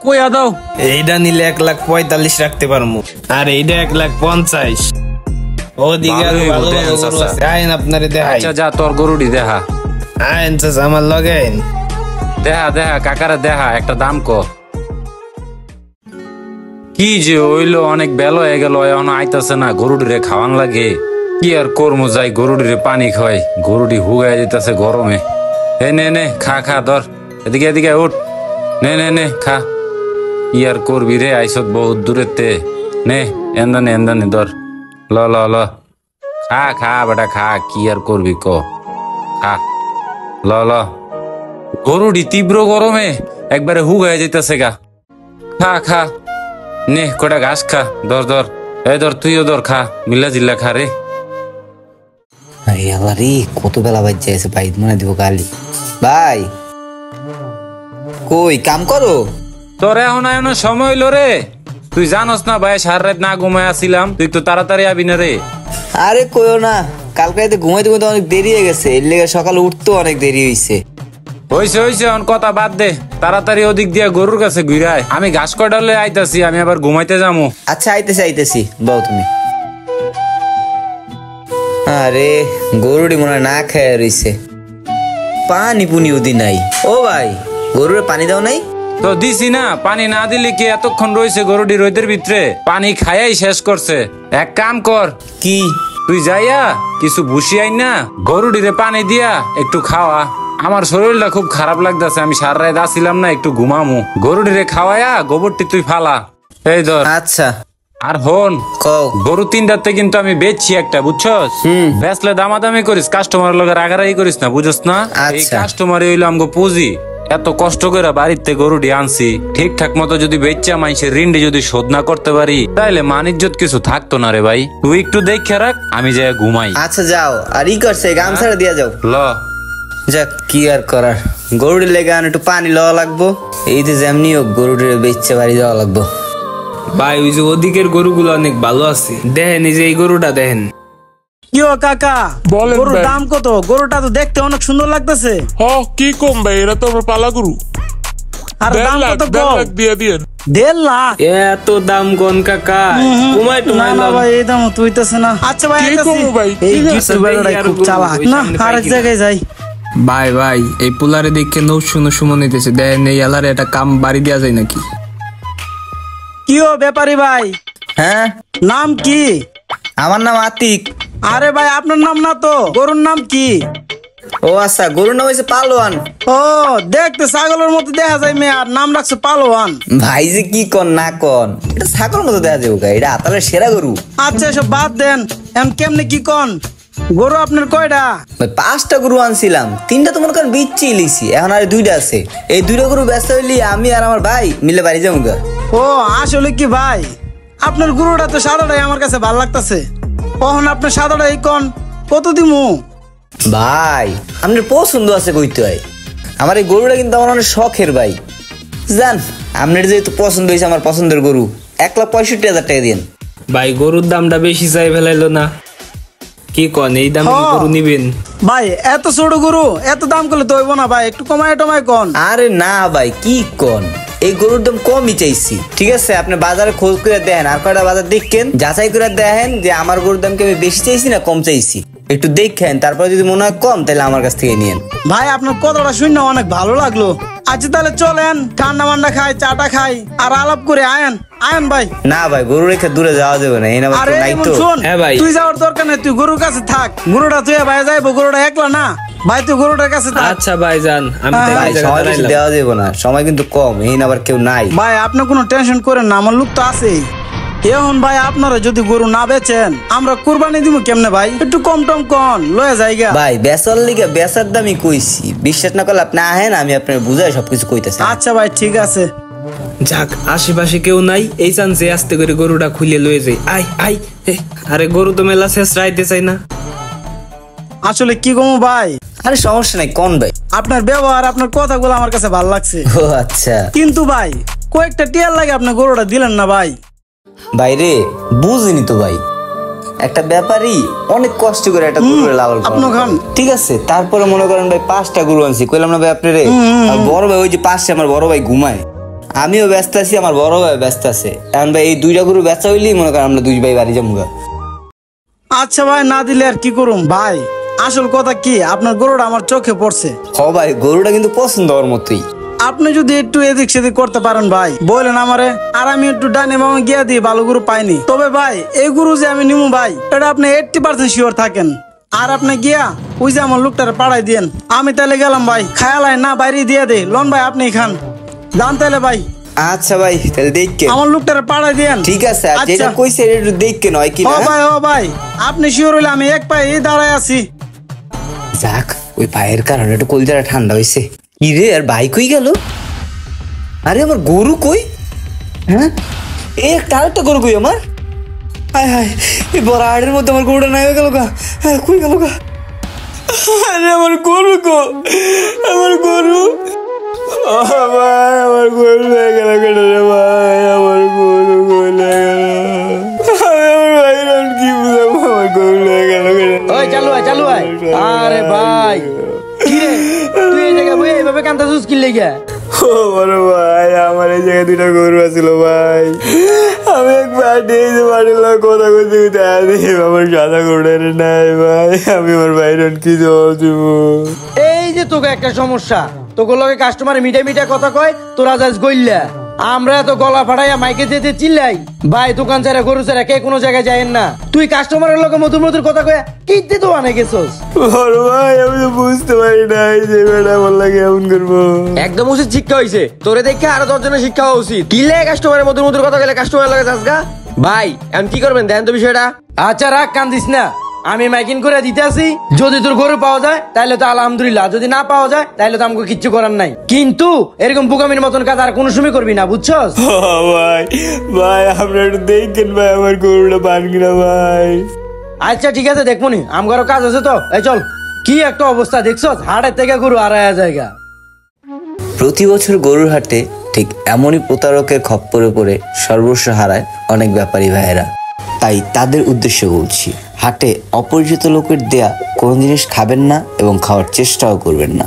কইয়া দাও। এইটা নিলে 1,45,000 রাখতে পারবো, আর এইটা 1,50,000। ওদিকে আরো ভালো ভালো গরু আছে, আইন আপনারে দেখাই। আচ্ছা যা তোর গরুটি দেখা। আইন চাচা আমার লগে আইন। দেখা কাকারে দেখা, একটা দাম ক। কি যে হইলো, অনেক বেলা হয়ে গেল, এখন আইতাছে না। গরুটিরে খাওয়ান লাগে, কি আর করবো, যাই গরুটিরে পানি খাওয়াই। গরুটি হুগাই যেতেছে গরমে। নে খা ধর, এদিকে উঠ, নে খা। কি আর করবি রে, আইসত বহুত দূরের তে। নে এন্দানে ধর, ল খা বেটা খা, কি আর করবি ক, খা ল। গরুটি তীব্র গরমে একবারে হুগাই যেতেছে গা। খা নে কটা ঘাস খা, ধর তুইও ধর, খা মিল্লা জিল্লা খা রে। কত বেলা বাজছে আছে ভাই, মনে দিব গালি। ভাই কই কাম করো? তোর এখন সময় হইলো রে, তুই জানস না ভাই, সারা রাত না ঘুমায় আসিলাম, তুই তো তাড়াতাড়ি আবি না রে। আরে কইও না, কালকে রাতে ঘুমাইতে অনেক দেরি হয়ে গেছে, এর লেগে সকালে উঠতেও অনেক দেরি হয়েছে। হইছে এখন কথা বাদ দে, তাড়াতাড়ি ওদিক দিয়া গরুর কাছে ঘুরায়। আমি ঘাস কটালে আইতাছি, আমি আবার ঘুমাইতে যাবো। আচ্ছা আইতেছি বউ তুমি। আরে গরুটি মনে হয় না খেয়ে রইছে, পানি পুনি উদি নাই। ও ভাই গরুরে পানি দাও নাই? তো দিছি না, পানি না দিলে কি এতক্ষণ রয়েছে গরুটি রোদের ভিতরে? পানি খাইয়াই শেষ করছে। এক কাম কর, কি তুই যাইয়া কিছু ভুসি আইন না, গরুটিরে পানি দিয়া একটু খাওয়া। আমার শরীরটা খুব খারাপ লাগতেছে, আমি সারা রাত আসিলাম না, একটু ঘুমামু। গরুটিরে খাওয়ায়া গোবরটি তুই ফালা, এই ধর। আচ্ছা আর হন, কও। গরু 3টাতে কিন্তু আমি বেচছি একটা, বুঝছস? বেচলে দামাদামি করিস, কাস্টমার লগে রাগারাগি করিস না, বুঝছস না? এই কাস্টমারই হইলো আমগো পুঁজি। এত কষ্ট করে বাড়িতে গরুটি আনছি, ঠিকঠাক মতো যদি বেচা মানুষের ঋণটি যদি শোধ না করতে পারি, তাইলে মানিজ্জত কিছু থাকতো না রে ভাই। তুই একটু দেখে রাখ, আমি যাই ঘুমাই। আচ্ছা যাও, আর করছে গামছাড়া দিয়া যাও। ল যাক, কি আর করার, গরুটির লেগে একটু পানি লওয়া লাগবো। এই তো যেমনি হোক গরুটির বেচছে বাড়ি যাওয়া লাগবো। ভাই ওই যে ওদিকের গরুগুলো অনেক ভালো আছে, দেখেন এই যে এই গরুটা দেখেন। কি ও কাকা, গরুর দাম কত? গরুটা তো দেখতে অনেক সুন্দর লাগতেছে। কি কম ভাই, এরা তো আমার পালা গরু। আর দাম কত? 1.5 লাখ দিয়ে দিয়েন। 1.5 লাখ? এত দাম কোন কাকা, কমাই টুমাই না ভাই, এই দাম তুইতেছে না। আচ্ছা ভাই, এই ইউটিউবাররা খুব চালাক না, আরেক জায়গায় যাই। ভাই এই পোলারে দেখে নৌশো মনে হইতেছে, দেখেন এই এলারে একটা কাম বাড়ি দেওয়া যায় নাকি? কি ও ব্যাপারী ভাই? হ্যাঁ নাম কি? আমার নাম আতিক। আরে ভাই আপনার নাম না তো, গরুর নাম কি? ও আচ্ছা, গরুর নাম হয়েছে পালোয়ান। ও দেখতে ছাগলের মতো দেখা যায় মেয়ে, আর নাম রাখছে পালোয়ান। ভাই যে কি কন না কন, এটা ছাগলের মতো দেখা যাবে, এটা আতালের সেরা গরু। আচ্ছা এসব বাদ দেন, এখন কেমনে কি কন? গরু আপনার কয়টা? ভাই 5টা গরু আনছিলাম, 3টা তো মনে করেন বিচ্ছি লিছি, এখন আর 2টা আছে। এই 2টা গরু ব্যস্ত হইলি আমি আর আমার ভাই মিলে বাড়ি যাবো। ও আসলে কি ভাই, আপনার গরুটা তো সাদাটাই আমার কাছে ভালো লাগতেছে। কখন আপনার সাদাটাই কন, কত দিমু? ভাই আপনার পছন্দ আছে কইতে হয়, আমার এই গরুটা কিন্তু আমার অনেক শখের ভাই। জান আপনার যেহেতু পছন্দ হয়েছে আমার পছন্দের গরু, 1,65,000 টাকা দিন। ভাই গরুর দামটা বেশি চাই ফেলাইলো না, কি কন এই দামে গরু নিবেন? ভাই এত ছোট গরু এত দাম করলে তো হইব না ভাই, একটু কমায় টমায় কন। আরে না ভাই কি কন, এই গরুর দাম কমই চাইছি। ঠিক আছে আপনি বাজারে খোঁজ করে দেখেন, আর কয়টা বাজার দেখেন, যাচাই করে দেখেন যে আমার গরুর দাম কি আমি বেশি চাইছি না কম চাইছি, একটু দেখেন। তারপর যদি মনে হয় কম তাহলে আমার কাছ থেকে নিয়েন। ভাই আপনার কথাটা শুনে অনেক ভালো লাগলো। আচ্ছা তাহলে চলেন, ঠান্ডা মান্ডা খাই, চাটা খাই, আর আলাপ করে আয়েন ভাই। না ভাই গরু রেখে দূরে যাওয়া যাবে না, এই না নাই তো। হ্যাঁ ভাই, তুই যাওয়ার দরকার নেই, তুই গরুর কাছে থাক। গরুটা তুই ভাই যাইবো, গরুটা একলা না ভাই, তুই গরুটার কাছে থাক। আচ্ছা ভাই যান, আমি সময় বেশি দেওয়া যাবে না, সময় কিন্তু কম, এই না আবার কেউ নাই। ভাই আপনি কোনো টেনশন করেন না, আমার লোক তো আছেই। এখন ভাই আপনারা যদি গরু না বেচেন আমরা কুরবানি দিব কেমনে ভাই? একটু কম টম কন লয়ে যাইগা। ভাই বেচার লিগে বেচার দামই কইছি, বিশ্বাস না করলে আপনি আহেন, আমি আপনার বুঝাই সবকিছু কইতেছি। আচ্ছা ভাই ঠিক আছে। যাক আশেপাশে কেউ নাই, এই চান্সে আস্তে করে গরুটা খুলে লয়ে যাই। আই আরে গরু তো মেলা শেষ রাইতে চাই না। আসলে কি কমু ভাই? আরে সমস্যা নাই কোন ভাই, আপনার ব্যবহার আপনার কথাগুলো আমার কাছে ভালো লাগছে। ও আচ্ছা, কিন্তু ভাই কয়েকটা টিয়ার লাগে আপনি গরুটা দিলেন না ভাই। ভাই রে বুঝিনি তো ভাই, একটা ব্যাপারই অনেক কষ্ট করে একটা গরু লালন পালন করে। ঠিক আছে তারপরে মনে করেন ভাই 5টা গরু আনছি, কইলাম না ভাই আপনি রে, আর বড় ভাই ওই যে পাশে আমার বড় ভাই ঘুমায়, আমিও ব্যস্ত আছি, আমার বড় ভাই ব্যস্ত আছে। এখন ভাই এই দুইটা গরু বেচা হইলেই মনে করেন আমরা দুই ভাই বাড়ি যাবো। আচ্ছা ভাই, না দিলে আর কি করুম ভাই। আসল কথা কি, আপনার গরুটা আমার চোখে পড়ছে। হ ভাই, গরুটা কিন্তু পছন্দ হওয়ার মতোই। আপনি যদি একটু এদিক সেদিক করতে পারেন ভাই, বলেন আমারে, আর আমি একটু ডানে বামে গিয়া দিই, ভালো গরু পাইনি। তবে ভাই এই গরু যে আমি নিমু ভাই, এটা আপনি 80% শিওর থাকেন। আর আপনি গিয়া ওই যে আমার লোকটারে পাড়াই দিয়েন। আমি তাহলে গেলাম ভাই, খায়ালাই না বাইরে দিয়ে দে লন ভাই, আপনি খান যান তাহলে ভাই। আচ্ছা ভাই, তাহলে দেখকে আমার লোকটারে পাড়াই দিয়েন। ঠিক আছে, আর যেটা কইছে একটু দেখকে নয় কি ও না। ভাই, ও ভাই, আপনি শিওর হইলে আমি এক পায়ে দাঁড়ায় আছি। যাক, ওই পায়ের কারণে একটু কলজাটা ঠান্ডা হয়েছে। কি রে, আর ভাই কই গেল? আরে আমার গরু কই? হ্যাঁ, এই একটা আরেকটা গরু কই আমার? হায় হায়, এই বড় আড়ের মধ্যে আমার গরুটা নাই হয়ে গেল গা। হ্যাঁ, কই গেল গা? আরে আমার গরু কো, আমার গরু। ও ভাই, আমার গরু হয়ে গেল কেন রে ভাই? আমার গরু হয়ে গেল। আমার ভাই কি বুঝাবো, আমার গরু হয়ে গেল কেন? ওই চালু আয়, চালু আয়। আরে ভাই, কি রে তুই এই জায়গায় বই এইভাবে কান্দাছিস কি লেগে? ও বড় ভাই, আমার এই জায়গায় দুইটা গরু আছিল ভাই। আমি একবার নিয়ে বাড়ির লোক কথা করতে আমার সাদা গরুটা নাই ভাই। আমি আমার বাইরে কি জবাব দিব? এই যে তোকে একটা সমস্যা, তোকে লগে কাস্টমারে মিঠা মিঠা কথা কয়, তোরা যাস গইল্লা। আমরা তো গলা ফাটাইয়া মাইকে যেতে চিল্লাই, ভাই দোকান ছাড়া গরু ছাড়া কে কোনো জায়গায় যায়েন না। তুই কাস্টমারের লগে মধুর মধুর কথা কয়া কিনতে তো আনে গেছস। বড় ভাই, আমি তো বুঝতে পারি নাই যে বেটা আমার লাগে এমন করবো। একদম উচিত শিক্ষা হইছে, তোরে দেখে আরো 10 জনের শিক্ষা হওয়া উচিত। কিলে কাস্টমারের মধুর মধুর কথা গেলে কাস্টমারের লগে যাস গা। ভাই এখন কি করবেন দেন তো বিষয়টা। আচ্ছা রাখ, কান্দিস না, আমি মাইকিং করে দিতে আসি। যদি তোর গরু পাওয়া যায় তাহলে তো আলহামদুলিল্লাহ, যদি না পাওয়া যায় তাহলে তো আমাকে কিচ্ছু করার নাই। কিন্তু এরকম বোকামির মতন কাজ আর কোনো সময় করবি না, বুঝছস? ভাই ভাই, আপনারা একটু দেখেন ভাই আমার গরুটা পান কিনা ভাই। আচ্ছা ঠিক আছে, দেখবো নি, আমারও কাজ আছে তো। এই চল। কি একটা অবস্থা দেখছস, হাটের থেকে গরু হারায়া জায়গা। প্রতি বছর গরুর হাটে ঠিক এমনই প্রতারকের খপ্পরে পড়ে সর্বস্ব হারায় অনেক ব্যাপারী ভাইয়েরা। তাই তাদের উদ্দেশ্যে বলছি, হাটে অপরিচিত লোকের দেয়া কোনো জিনিস খাবেন না এবং খাওয়ার চেষ্টাও করবেন না।